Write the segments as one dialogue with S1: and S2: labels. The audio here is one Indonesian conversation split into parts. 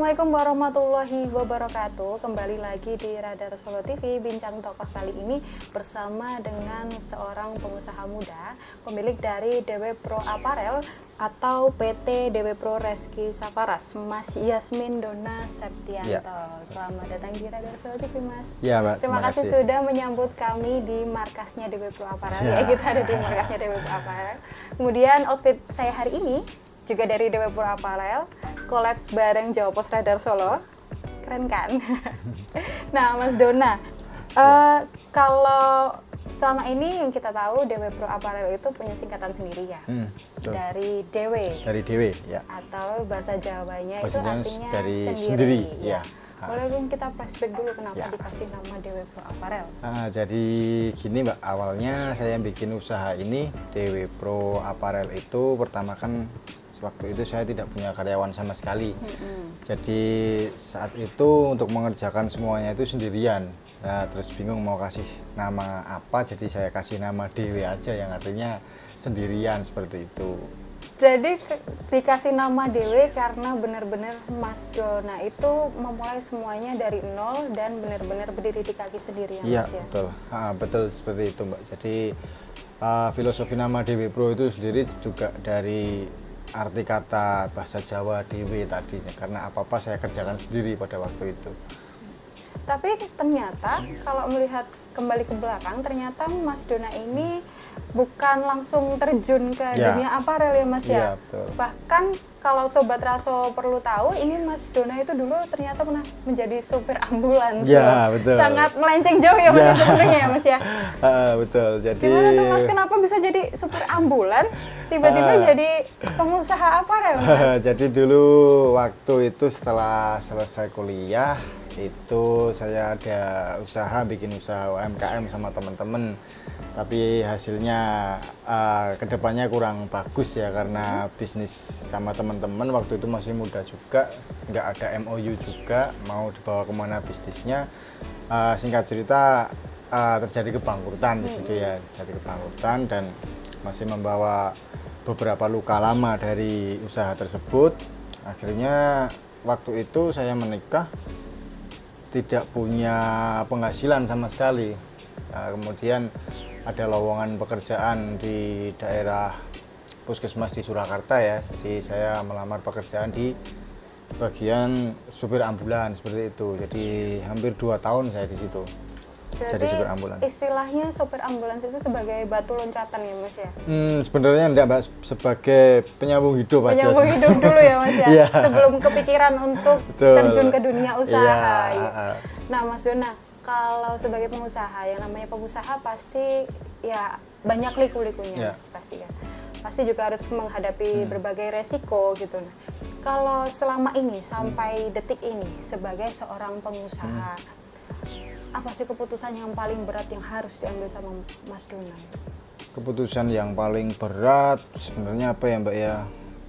S1: Assalamualaikum warahmatullahi wabarakatuh. Kembali lagi di Radar Solo TV, Bincang Tokoh kali ini bersama dengan seorang pengusaha muda, pemilik dari DW Pro Apparel atau PT DW Pro Reski Saparas, Mas Yasmin Dona Septianto.
S2: Ya.
S1: Selamat datang di Radar Solo TV, Mas.
S2: Ya, Mbak.
S1: Terima kasih sudah menyambut kami di markasnya DW Pro Apparel. Ya, kita ada di markasnya DW Pro Apparel. Kemudian outfit saya hari ini juga dari DW Pro Apparel, collabs bareng Jawa Pos Radar Solo. Keren kan? Nah, Mas Dona, kalau selama ini yang kita tahu DW Pro Apparel itu punya singkatan sendiri ya? Dari DW.
S2: Dari DW, ya.
S1: Atau bahasa Jawanya
S2: bahasa
S1: itu artinya
S2: dari
S1: sendiri.
S2: sendiri ya.
S1: Boleh dong kita flashback dulu kenapa
S2: Ya.
S1: dikasih nama DW Pro Apparel?
S2: Jadi gini Mbak, awalnya saya bikin usaha ini DW Pro Apparel itu pertama kan waktu itu saya tidak punya karyawan sama sekali. Jadi saat itu untuk mengerjakan semuanya itu sendirian. Nah, terus bingung mau kasih nama apa, jadi saya kasih nama DW aja yang artinya sendirian seperti itu.
S1: Jadi dikasih nama DW karena benar-benar Mas Dona itu memulai semuanya dari nol dan benar-benar berdiri di kaki sendiri ya
S2: Iya,
S1: Mas ya?
S2: betul. Betul seperti itu Mbak. Jadi filosofi nama DW Pro itu sendiri juga dari arti kata bahasa Jawa DW tadinya, karena apa-apa saya kerjakan sendiri pada waktu itu.
S1: Tapi ternyata kalau melihat kembali ke belakang, ternyata Mas Dona ini bukan langsung terjun ke dunia aparel ya Mas ya?
S2: Iya, betul.
S1: Bahkan kalau Sobat Raso perlu tahu, ini Mas Dona itu dulu ternyata pernah menjadi supir ambulans.
S2: Iya, betul.
S1: Sangat melenceng jauh ya Mas
S2: Ya.
S1: sebenarnya ya Mas ya?
S2: Betul. Jadi
S1: Gimana tuh Mas, kenapa bisa jadi supir ambulans, tiba-tiba jadi pengusaha aparel Mas?
S2: Jadi dulu waktu itu setelah selesai kuliah itu saya ada usaha, bikin usaha UMKM sama teman-teman, tapi hasilnya kedepannya kurang bagus ya, karena bisnis sama teman-teman waktu itu masih muda juga, nggak ada MOU juga mau dibawa kemana bisnisnya. Singkat cerita terjadi kebangkrutan di situ ya, jadi kebangkrutan dan masih membawa beberapa luka lama dari usaha tersebut. Akhirnya waktu itu saya menikah, tidak punya penghasilan sama sekali. Kemudian ada lowongan pekerjaan di daerah Puskesmas di Surakarta ya, jadi saya melamar pekerjaan di bagian supir ambulans seperti itu. Jadi hampir 2 tahun saya di situ. Jadi supir ambulans.
S1: Istilahnya supir ambulans itu sebagai batu loncatan ya Mas ya?
S2: Sebenarnya enggak Mbak, sebagai penyambung hidup aja.
S1: Penyambung hidup dulu ya Mas ya?
S2: Iya.
S1: Sebelum kepikiran untuk terjun ke dunia usaha.
S2: Iya.
S1: Nah Mas Dona, kalau sebagai pengusaha, yang namanya pengusaha pasti ya banyak liku-likunya Mas, pasti kan. Pasti juga harus menghadapi berbagai resiko gitu. Nah, kalau selama ini sampai detik ini sebagai seorang pengusaha, apa sih keputusan yang paling berat yang harus diambil sama Mas Dona?
S2: Keputusan yang paling berat sebenarnya apa ya Mbak ya?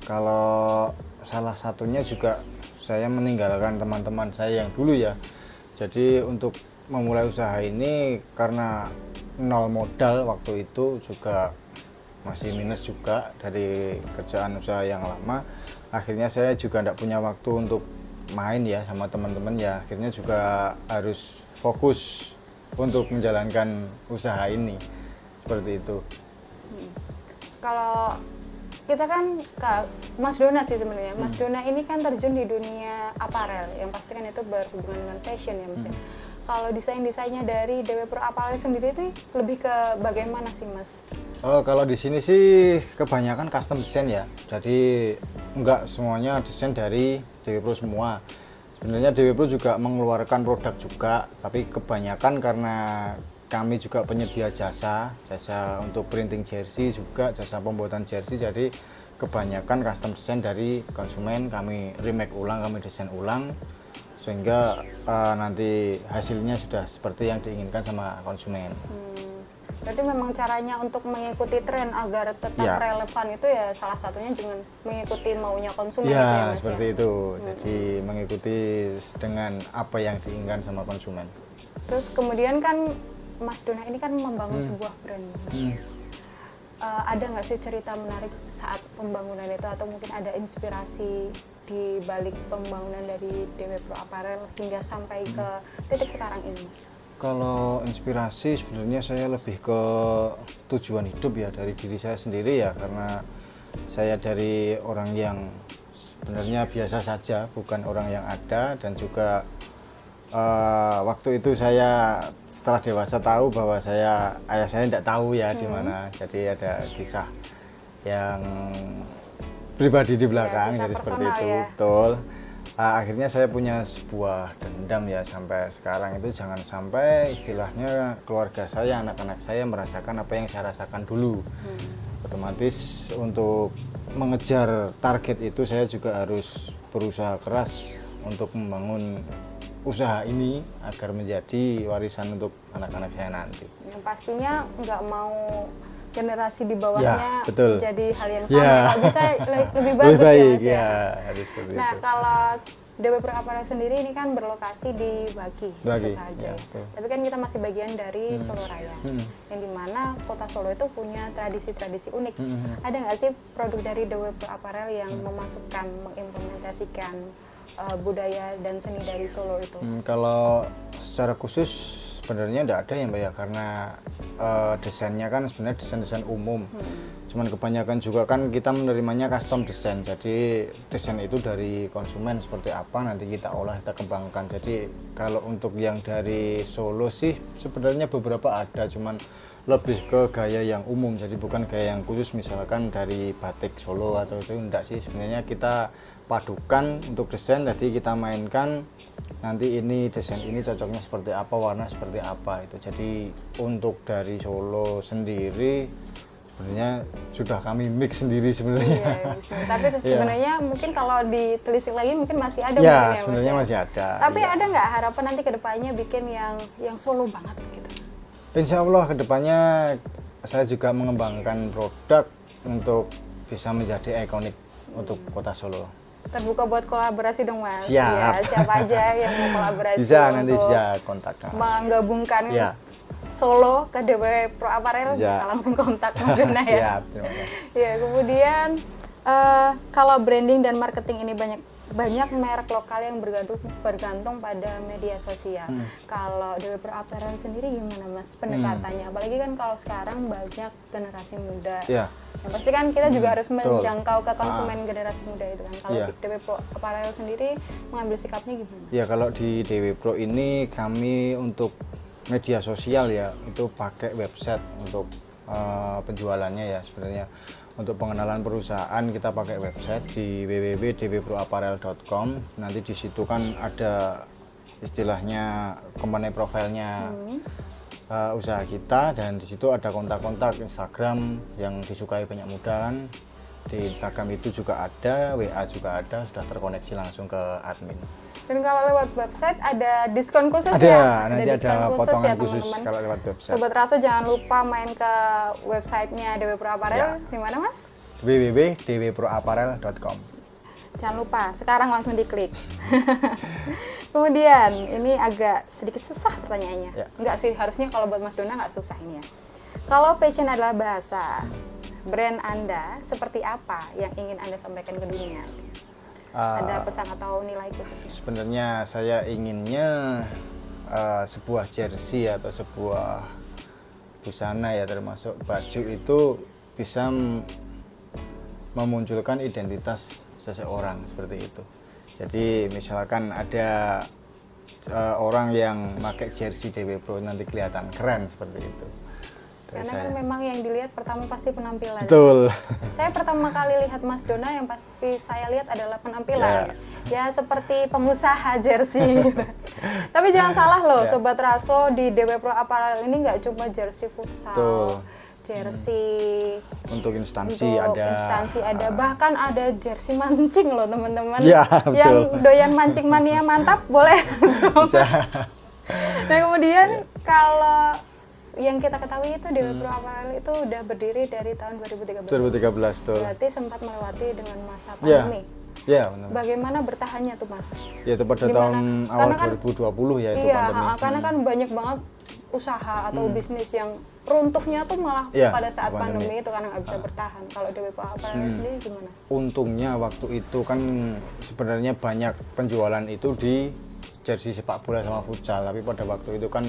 S2: Kalau salah satunya juga saya meninggalkan teman-teman saya yang dulu ya. Jadi untuk memulai usaha ini karena nol modal waktu itu, juga masih minus juga dari kerjaan usaha yang lama. Akhirnya saya juga tidak punya waktu untuk main ya sama teman-teman ya. Akhirnya juga harus fokus untuk menjalankan usaha ini seperti itu.
S1: Kalau kita kan Mas Dona sih sebenarnya, Mas Dona ini kan terjun di dunia aparel yang pasti kan itu berhubungan dengan fashion ya Mas. Kalau desain-desainnya dari DW Pro Apparel sendiri itu lebih ke bagaimana sih Mas?
S2: Kalau di sini sih kebanyakan custom design ya. Jadi enggak semuanya desain dari DW Pro semua. Sebenarnya DW Pro juga mengeluarkan produk juga, tapi kebanyakan karena kami juga penyedia jasa untuk printing jersey juga, jasa pembuatan jersey. Jadi kebanyakan custom design dari konsumen kami remake ulang, kami desain ulang, sehingga nanti hasilnya sudah seperti yang diinginkan sama konsumen.
S1: Berarti memang caranya untuk mengikuti tren agar tetap relevan itu ya salah satunya dengan mengikuti maunya konsumen.
S2: Ya, seperti itu. Jadi mengikuti dengan apa yang diinginkan sama konsumen.
S1: Terus kemudian kan Mas Dona ini kan membangun sebuah brand. Ada nggak sih cerita menarik saat pembangunan itu, atau mungkin ada inspirasi di balik pembangunan dari DW Pro Apparel hingga sampai ke titik sekarang ini, Mas?
S2: Kalau inspirasi sebenarnya saya lebih ke tujuan hidup ya dari diri saya sendiri ya, karena saya dari orang yang sebenarnya biasa saja, bukan orang yang ada, dan juga waktu itu saya setelah dewasa tahu bahwa ayah saya tidak tahu ya di mana, jadi ada kisah yang pribadi di belakang,
S1: kisah
S2: jadi seperti
S1: personal
S2: itu,
S1: ya.
S2: betul. Akhirnya saya punya sebuah dendam ya sampai sekarang itu, jangan sampai istilahnya keluarga saya, anak-anak saya merasakan apa yang saya rasakan dulu. Otomatis untuk mengejar target itu saya juga harus berusaha keras untuk membangun usaha ini agar menjadi warisan untuk anak-anak saya nanti.
S1: Yang pastinya nggak mau generasi di bawahnya
S2: Ya, betul.
S1: menjadi hal yang sama.
S2: Ya.
S1: Kalau bisa lebih bagus
S2: Lebih baik,
S1: ya, Mas,
S2: ya, harus seperti
S1: Nah,
S2: itu.
S1: kalau DW Pro Apparel sendiri ini kan berlokasi di Bagi,
S2: Bagi,
S1: Sukaharja.
S2: ya, betul.
S1: Tapi kan kita masih bagian dari Solo Raya, yang dimana kota Solo itu punya tradisi-tradisi unik. Ada nggak sih produk dari DW Pro Apparel yang memasukkan, mengimplementasikan budaya dan seni dari Solo itu?
S2: Kalau secara khusus sebenarnya tidak ada ya Mbak ya, karena desainnya kan sebenarnya desain-desain umum. Cuman kebanyakan juga kan kita menerimanya custom desain, jadi desain itu dari konsumen seperti apa nanti kita olah, kita kembangkan. Jadi kalau untuk yang dari Solo sih sebenarnya beberapa ada, cuman lebih ke gaya yang umum, jadi bukan gaya yang khusus misalkan dari batik Solo atau itu enggak sih. Sebenarnya kita padukan untuk desain, jadi kita mainkan nanti ini desain ini cocoknya seperti apa, warna seperti apa itu. Jadi untuk dari Solo sendiri sebenarnya sudah kami mix sendiri sebenarnya.
S1: Iya, bisa. Tapi sebenarnya mungkin kalau ditelisik lagi mungkin masih ada.
S2: Ya,
S1: mungkin ya, Mas,
S2: sebenarnya
S1: ya?
S2: masih ada.
S1: Tapi
S2: ya.
S1: ada nggak harapan nanti kedepannya bikin yang Solo banget gitu?
S2: Insya Allah kedepannya saya juga mengembangkan produk untuk bisa menjadi ikonik untuk kota Solo.
S1: Terbuka buat kolaborasi dong, Mas.
S2: Siap.
S1: Ya, siapa aja yang mau kolaborasi
S2: Bisa, nanti
S1: untuk
S2: bisa kontak kami.
S1: menggabungkan
S2: Ya.
S1: Solo ke DW Pro Apparel, bisa langsung kontak Mas Dona ya.
S2: Siap, terima kasih.
S1: Ya, kemudian kalau branding dan marketing ini banyak merek lokal yang bergantung pada media sosial. Kalau DW Pro Apparel sendiri gimana, Mas, pendekatannya? Apalagi kan kalau sekarang banyak generasi muda.
S2: Ya.
S1: Yang pasti kan kita juga harus
S2: betul.
S1: menjangkau ke konsumen generasi muda itu kan. Kalau
S2: Ya.
S1: DW Pro Apparel sendiri mengambil sikapnya gimana?
S2: Ya, kalau di DW Pro ini kami untuk media sosial ya itu pakai website untuk penjualannya ya sebenarnya. Untuk pengenalan perusahaan kita pakai website di www.dwproapparel.com. Nanti di situ kan ada istilahnya company profilnya usaha kita, dan di situ ada kontak-kontak Instagram yang disukai banyak muda kan. Di Instagram itu juga ada, WA juga ada, sudah terkoneksi langsung ke admin.
S1: Dan kalau lewat website ada diskon khusus
S2: Ada,
S1: ya?
S2: nanti
S1: diskon
S2: ada potongan
S1: ya,
S2: khusus
S1: teman-teman.
S2: kalau lewat website.
S1: Sobat Raso jangan lupa main ke websitenya DW Pro Apparel.
S2: Ya.
S1: Di mana, Mas?
S2: www.dwproapparel.com.
S1: Jangan lupa, sekarang langsung diklik. Kemudian, ini agak sedikit susah pertanyaannya.
S2: Ya.
S1: Enggak sih, harusnya kalau buat Mas Dona nggak susah ini ya. Kalau fashion adalah bahasa, brand Anda seperti apa yang ingin Anda sampaikan ke dunia? Ada pesan atau nilai khususnya?
S2: Sebenarnya saya inginnya sebuah jersey atau sebuah busana ya termasuk baju itu bisa memunculkan identitas seseorang seperti itu. Jadi misalkan ada orang yang pakai jersey DW Pro nanti kelihatan keren seperti itu. Dari
S1: Karena
S2: saya.
S1: kan memang yang dilihat pertama pasti penampilan.
S2: Betul.
S1: Saya pertama kali lihat Mas Dona yang pasti saya lihat adalah penampilan. Ya seperti pengusaha jersey. Tapi jangan salah loh, Sobat Raso, di DW Pro Apparel ini nggak cuma jersey futsal.
S2: Betul.
S1: Jersey
S2: Untuk instansi
S1: untuk
S2: ada.
S1: instansi ada, bahkan ada jersey mancing loh teman-teman.
S2: Ya,
S1: Yang
S2: betul.
S1: doyan mancing mania mantap boleh.
S2: Bisa.
S1: Nah kemudian kalau yang kita ketahui itu DW Pro Apparel itu udah berdiri dari tahun 2013.
S2: 2013 betul.
S1: Berarti sempat melewati dengan masa
S2: Ya.
S1: pandemi.
S2: Ya, benar.
S1: Bagaimana bertahannya tuh, Mas?
S2: Ya itu pada
S1: Dimana?
S2: tahun awal
S1: Karena kan-
S2: 2020 ya itu
S1: Iya,
S2: pandemi.
S1: karena kan banyak banget usaha atau bisnis yang runtuhnya tuh malah
S2: Iya,
S1: pada saat
S2: pandemi.
S1: pandemi itu karena nggak bisa bertahan. Kalau DWP Apparel sendiri gimana?
S2: Untungnya waktu itu kan sebenarnya banyak penjualan itu di jersey sepak bola sama futsal, tapi pada waktu itu kan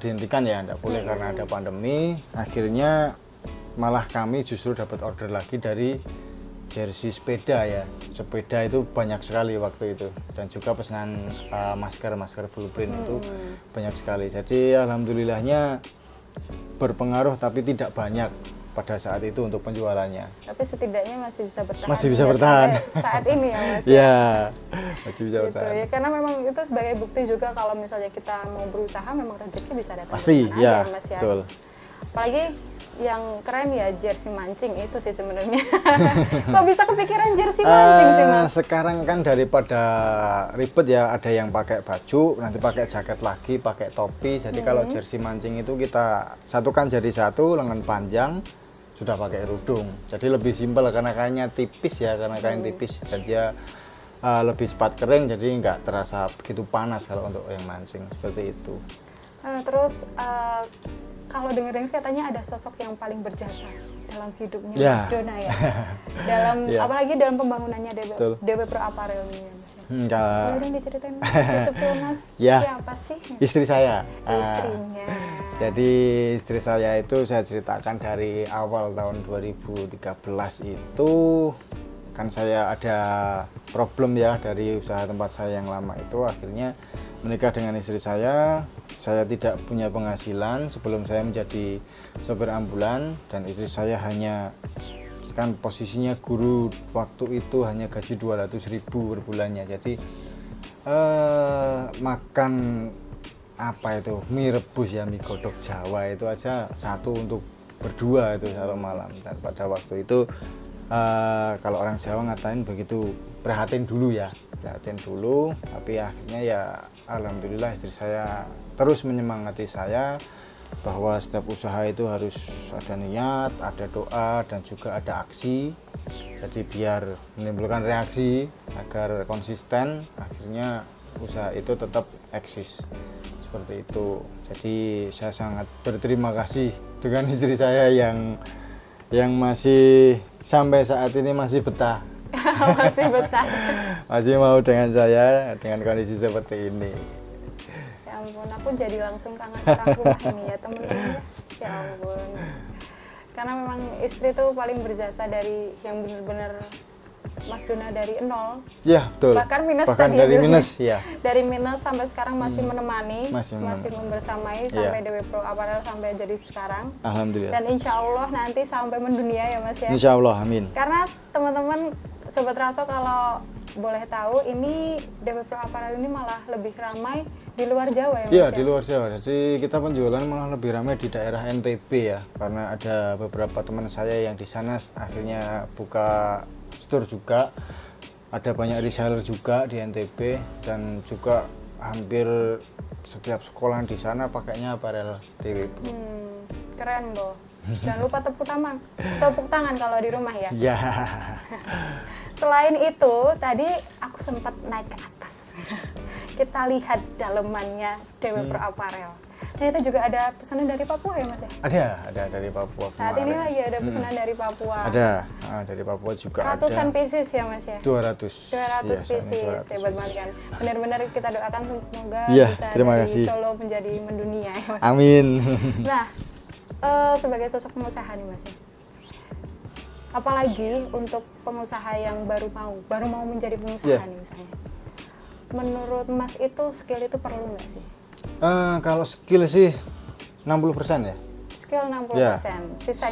S2: dihentikan ya, tidak boleh karena ada pandemi. Akhirnya malah kami justru dapat order lagi dari jersey sepeda ya. Sepeda itu banyak sekali waktu itu, dan juga pesanan masker full print itu banyak sekali. Jadi alhamdulillahnya berpengaruh tapi tidak banyak pada saat itu untuk penjualannya.
S1: Tapi setidaknya masih bisa bertahan.
S2: Masih bisa
S1: hingga
S2: bertahan.
S1: sampai saat ini ya Mas.
S2: Ya, masih bisa
S1: Gitu
S2: bertahan.
S1: ya, karena memang itu sebagai bukti juga kalau misalnya kita mau berusaha memang rezeki bisa datang.
S2: Pasti,
S1: dari mana
S2: ya,
S1: aja, Mas ya.
S2: betul.
S1: Apalagi yang keren ya jersey mancing itu sih sebenarnya. Kok bisa kepikiran jersey mancing sih Mas?
S2: Sekarang kan daripada ribet ya, ada yang pakai baju, nanti pakai jaket lagi, pakai topi. Jadi kalau jersey mancing itu kita satukan jadi satu, lengan panjang, sudah pakai kerudung. Jadi lebih simpel karena kainnya tipis ya, karena kain tipis dan dia lebih cepat kering, jadi nggak terasa begitu panas kalau untuk yang mancing seperti itu.
S1: Terus kalau dengar-dengar katanya ada sosok yang paling berjasa dalam hidupnya
S2: Ya.
S1: Mas Dona ya. Dalam
S2: Ya.
S1: apalagi dalam pembangunannya
S2: Betul.
S1: DW Pro Apparel ini ya Mas.
S2: Kalau
S1: Boleh dong diceritain sesuatu Mas,
S2: Ya.
S1: siapa sih?
S2: istri saya.
S1: Istrinya.
S2: Jadi istri saya itu saya ceritakan dari awal tahun 2013 itu kan saya ada problem ya dari usaha tempat saya yang lama itu, akhirnya menikah dengan istri saya tidak punya penghasilan sebelum saya menjadi sopir ambulan, dan istri saya hanya kan posisinya guru waktu itu hanya gaji 200.000 per bulannya. Jadi makan apa itu mie rebus ya, mie godok Jawa itu aja satu untuk berdua itu satu malam. Dan pada waktu itu kalau orang Jawa ngatain begitu, prihatin dulu ya, prihatin dulu. Tapi akhirnya ya alhamdulillah istri saya terus menyemangati saya bahwa setiap usaha itu harus ada niat, ada doa, dan juga ada aksi. Jadi biar menimbulkan reaksi agar konsisten, akhirnya usaha itu tetap eksis seperti itu. Jadi saya sangat berterima kasih dengan istri saya yang masih sampai saat ini masih betah.
S1: Masih betah.
S2: Masih mau dengan saya dengan kondisi seperti ini.
S1: Ya ampun, aku jadi langsung kangen orang rumah ini ya teman-teman. Ya ampun. Karena memang istri tuh paling berjasa dari yang benar-benar Mas Dona dari nol.
S2: Ya betul.
S1: Bahkan minus
S2: Bahkan
S1: tadi
S2: dari
S1: ya,
S2: minus ya.
S1: Dari minus sampai sekarang masih menemani,
S2: Masih
S1: membersamai
S2: Iya.
S1: sampai DW Pro Apparel sampai jadi sekarang.
S2: Alhamdulillah.
S1: Dan insya Allah nanti sampai mendunia ya Mas ya.
S2: Insya Allah, amin.
S1: Karena teman-teman Sobat Raso kalau boleh tahu ini DW Pro Apparel ini malah lebih ramai di luar Jawa ya Mas
S2: Iya,
S1: ya?
S2: di luar Jawa. Jadi kita penjualan malah lebih ramai di daerah NTB ya, karena ada beberapa teman saya yang di sana akhirnya buka store juga. Ada banyak reseller juga di NTB, dan juga hampir setiap sekolah di sana pakainya apparel DW Pro.
S1: Keren loh. Jangan lupa tepuk tangan kalau di rumah ya.
S2: Ya.
S1: Selain itu, tadi aku sempat naik ke atas. Kita lihat dalemannya DW Pro Apparel. Ternyata juga ada pesanan dari Papua ya Mas ya?
S2: Ada dari Papua
S1: Saat
S2: kemarin.
S1: ini lagi ada pesanan dari Papua.
S2: Ada, dari Papua juga
S1: Ratusan
S2: ada.
S1: pieces ya Mas ya?
S2: 200.
S1: 200
S2: Iya, saat ini
S1: pieces,
S2: 200
S1: hebat banget
S2: pieces.
S1: kan. Benar-benar kita doakan semoga
S2: Iya,
S1: bisa
S2: terima
S1: dari
S2: kasih.
S1: Solo menjadi mendunia ya Mas.
S2: Amin.
S1: Nah, sebagai sosok pengusaha nih Mas ya, apalagi untuk pengusaha yang baru mau menjadi pengusaha
S2: Yeah.
S1: nih misalnya, menurut Mas itu skill itu perlu nggak sih?
S2: Kalau skill sih 60% ya.
S1: Skill 60%,
S2: Ya.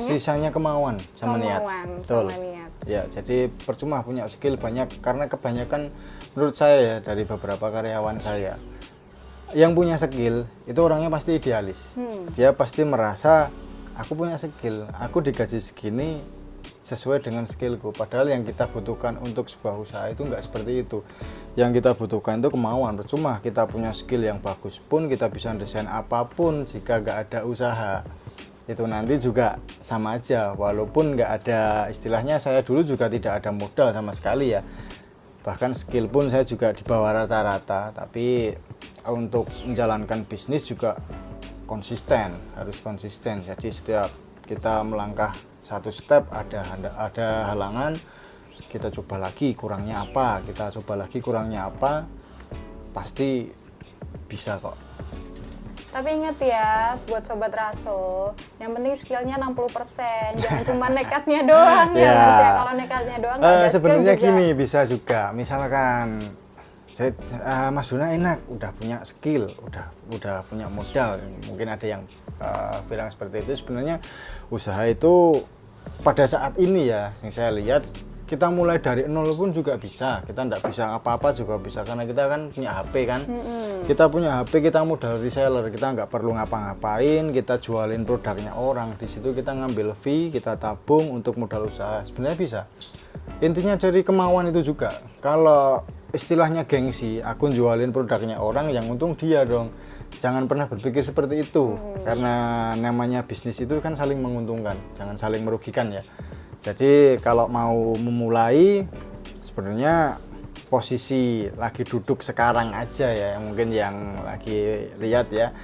S1: sisanya
S2: Kemauan sama niat.
S1: kemauan
S2: Betul.
S1: sama niat.
S2: Ya, jadi percuma punya skill banyak, karena kebanyakan menurut saya ya dari beberapa karyawan saya yang punya skill itu orangnya pasti idealis. Dia pasti merasa aku punya skill, aku digaji segini sesuai dengan skillku. Padahal yang kita butuhkan untuk sebuah usaha itu enggak seperti itu. Yang kita butuhkan itu kemauan. Percuma kita punya skill yang bagus pun, kita bisa desain apapun, jika enggak ada usaha itu nanti juga sama aja. Walaupun enggak ada, istilahnya saya dulu juga tidak ada modal sama sekali ya. Bahkan skill pun saya juga di bawah rata-rata, tapi untuk menjalankan bisnis juga harus konsisten. Jadi setiap kita melangkah satu step ada halangan, kita coba lagi kurangnya apa, pasti bisa kok.
S1: Tapi ingat ya, buat Sobat Raso, yang penting skillnya 60%, jangan cuma nekatnya doang ya Mas ya. Kalau nekatnya doang nggak ada skill
S2: sebenarnya
S1: juga.
S2: gini, bisa juga. Misalkan Mas Dona enak, udah punya skill, udah punya modal. Mungkin ada yang bilang seperti itu. Sebenarnya usaha itu pada saat ini ya, yang saya lihat, kita mulai dari nol pun juga bisa. Kita nggak bisa apa-apa juga bisa, karena kita kan punya HP kan. Kita punya HP, kita modal reseller, kita nggak perlu ngapa-ngapain, kita jualin produknya orang. Di situ kita ngambil fee, kita tabung untuk modal usaha. Sebenarnya bisa. Intinya dari kemauan itu juga. Kalau istilahnya gengsi, aku jualin produknya orang, yang untung dia dong. Jangan pernah berpikir seperti itu, karena namanya bisnis itu kan saling menguntungkan, jangan saling merugikan ya. Jadi kalau mau memulai, sebenarnya posisi lagi duduk sekarang aja ya, mungkin yang lagi lihat ya,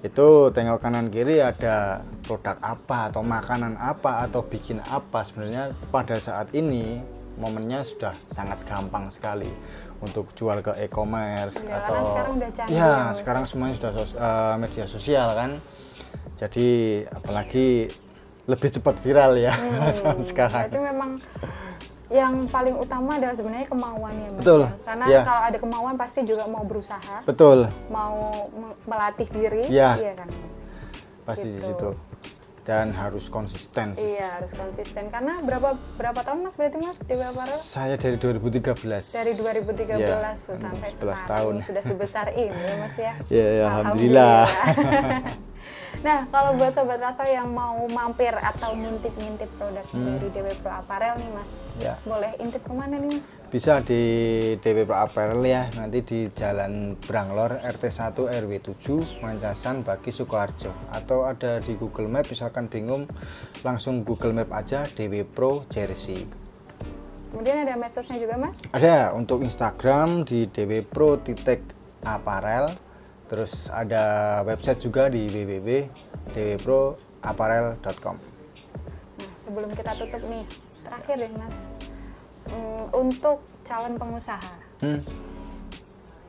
S2: itu tengok kanan kiri ada produk apa atau makanan apa atau bikin apa. Sebenarnya pada saat ini momennya sudah sangat gampang sekali untuk jual ke e-commerce
S1: Ya,
S2: atau
S1: karena sekarang udah canggih
S2: ya
S1: ya, Mas.
S2: sekarang semuanya sudah media sosial kan. Jadi apalagi lebih cepat viral ya sekarang.
S1: Berarti memang yang paling utama adalah sebenarnya kemauan ya Mas.
S2: Betul.
S1: Ya? Karena
S2: Ya.
S1: kalau ada kemauan pasti juga mau berusaha,
S2: Betul,
S1: mau melatih diri,
S2: Ya.
S1: iya kan Mas.
S2: pasti di
S1: Gitu.
S2: situ. Dan harus konsisten sih.
S1: Iya harus konsisten. Karena berapa tahun Mas berarti Mas di Apparel?
S2: Saya dari 2013.
S1: Dari 2013
S2: Ya,
S1: sampai
S2: 11
S1: sekarang
S2: tahun.
S1: sudah sebesar ini ya Mas ya.
S2: Ya, alhamdulillah.
S1: Nah, kalau buat Sobat Raso yang mau mampir atau ngintip-ngintip produk dari DW Pro Apparel nih Mas,
S2: Ya.
S1: boleh intip kemana nih Mas?
S2: Bisa di DW Pro Apparel ya, nanti di Jalan Branglor RT 1 RW 7 Mancasan Baki Sukoharjo, atau ada di Google Map, misalkan bingung langsung Google Map aja DW Pro Jersey.
S1: Kemudian ada medsosnya juga Mas?
S2: Ada untuk Instagram di dwpro.apparel. Terus ada website juga di www.dwproapparel.com.
S1: Nah, sebelum kita tutup nih, terakhir deh Mas, untuk calon pengusaha.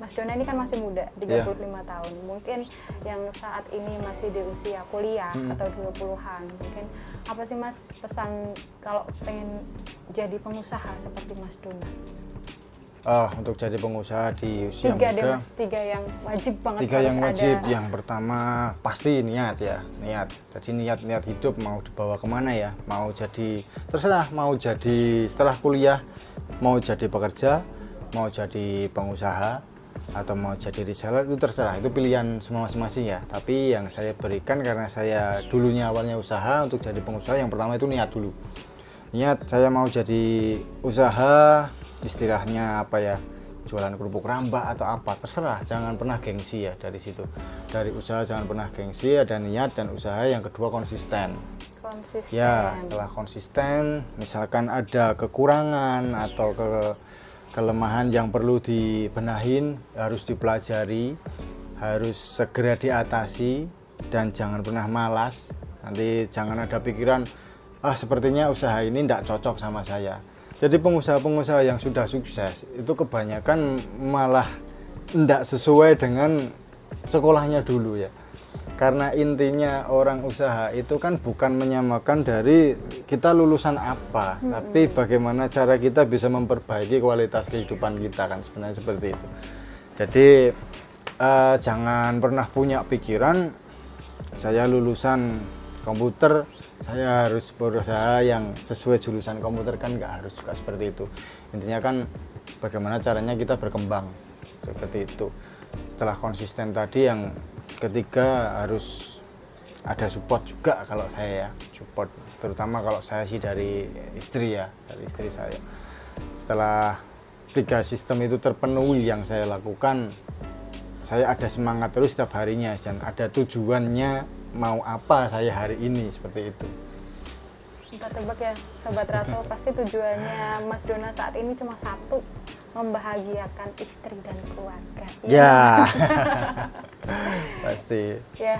S1: Mas Dona ini kan masih muda, 35 tahun. Mungkin yang saat ini masih di usia kuliah atau 20-an. Mungkin apa sih Mas pesan kalau pengen jadi pengusaha seperti Mas Dona?
S2: Untuk jadi pengusaha di usia
S1: Tiga deh
S2: muda,
S1: Mas, tiga yang wajib banget
S2: tiga
S1: harus
S2: yang wajib.
S1: ada.
S2: Yang pertama pasti niat ya, niat. Jadi niat hidup mau dibawa kemana ya? Mau jadi, terserah, mau jadi setelah kuliah, mau jadi pekerja, mau jadi pengusaha, atau mau jadi reseller, itu terserah, itu pilihan semua masing-masing ya. Tapi yang saya berikan, karena saya dulunya awalnya usaha, untuk jadi pengusaha yang pertama itu niat dulu. Niat saya mau jadi usaha, istilahnya apa ya, jualan kerupuk rambak atau apa, terserah, jangan pernah gengsi ya dari situ. Dari usaha jangan pernah gengsi, ada niat dan usaha. Yang kedua konsisten.
S1: Konsisten.
S2: Ya, setelah konsisten, misalkan ada kekurangan atau kelemahan yang perlu dibenahin, harus dipelajari, harus segera diatasi, dan jangan pernah malas. Nanti jangan ada pikiran, sepertinya usaha ini tidak cocok sama saya. Jadi pengusaha-pengusaha yang sudah sukses itu kebanyakan malah tidak sesuai dengan sekolahnya dulu ya. Karena intinya orang usaha itu kan bukan menyamakan dari kita lulusan apa, tapi bagaimana cara kita bisa memperbaiki kualitas kehidupan kita, kan sebenarnya seperti itu. Jadi jangan pernah punya pikiran saya lulusan komputer, saya harus berusaha yang sesuai jurusan komputer, kan nggak harus juga seperti itu. Intinya kan bagaimana caranya kita berkembang, seperti itu. Setelah konsisten tadi, yang ketiga harus ada support juga. Kalau saya ya, support terutama kalau saya sih dari istri ya, dari istri saya. Setelah 3 sistem itu terpenuhi yang saya lakukan, saya ada semangat terus setiap harinya, dan ada tujuannya mau apa saya hari ini, seperti itu.
S1: Kita tebak ya Sobat Raso, pasti tujuannya Mas Dona saat ini cuma satu, membahagiakan istri dan keluarga.
S2: Ya. Pasti.
S1: Ya,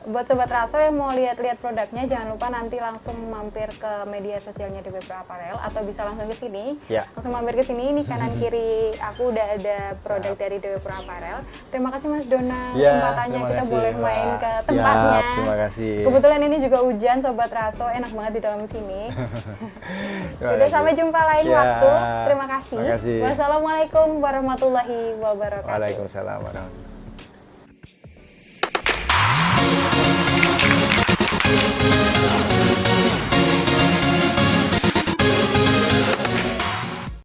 S1: buat Sobat Raso yang mau lihat-lihat produknya, jangan lupa nanti langsung mampir ke media sosialnya DP Pro Apparel atau bisa langsung ke sini.
S2: Ya.
S1: Langsung mampir ke sini, ini kanan kiri aku udah ada produk dari DP Pro Apparel. Terima kasih Mas Dona,
S2: Ya,
S1: kesempatannya
S2: terima
S1: kita
S2: kasih,
S1: boleh
S2: Mbak.
S1: main ke
S2: Siap,
S1: tempatnya.
S2: terima kasih.
S1: Kebetulan ini juga hujan Sobat Raso, enak banget di dalam sini.
S2: Terima
S1: Udah
S2: kasih.
S1: sampai jumpa lain
S2: Ya,
S1: waktu. Terima kasih.
S2: terima kasih.
S1: Wassalamualaikum warahmatullahi wabarakatuh.
S2: Waalaikumsalam warahmatullahi wabarakatuh.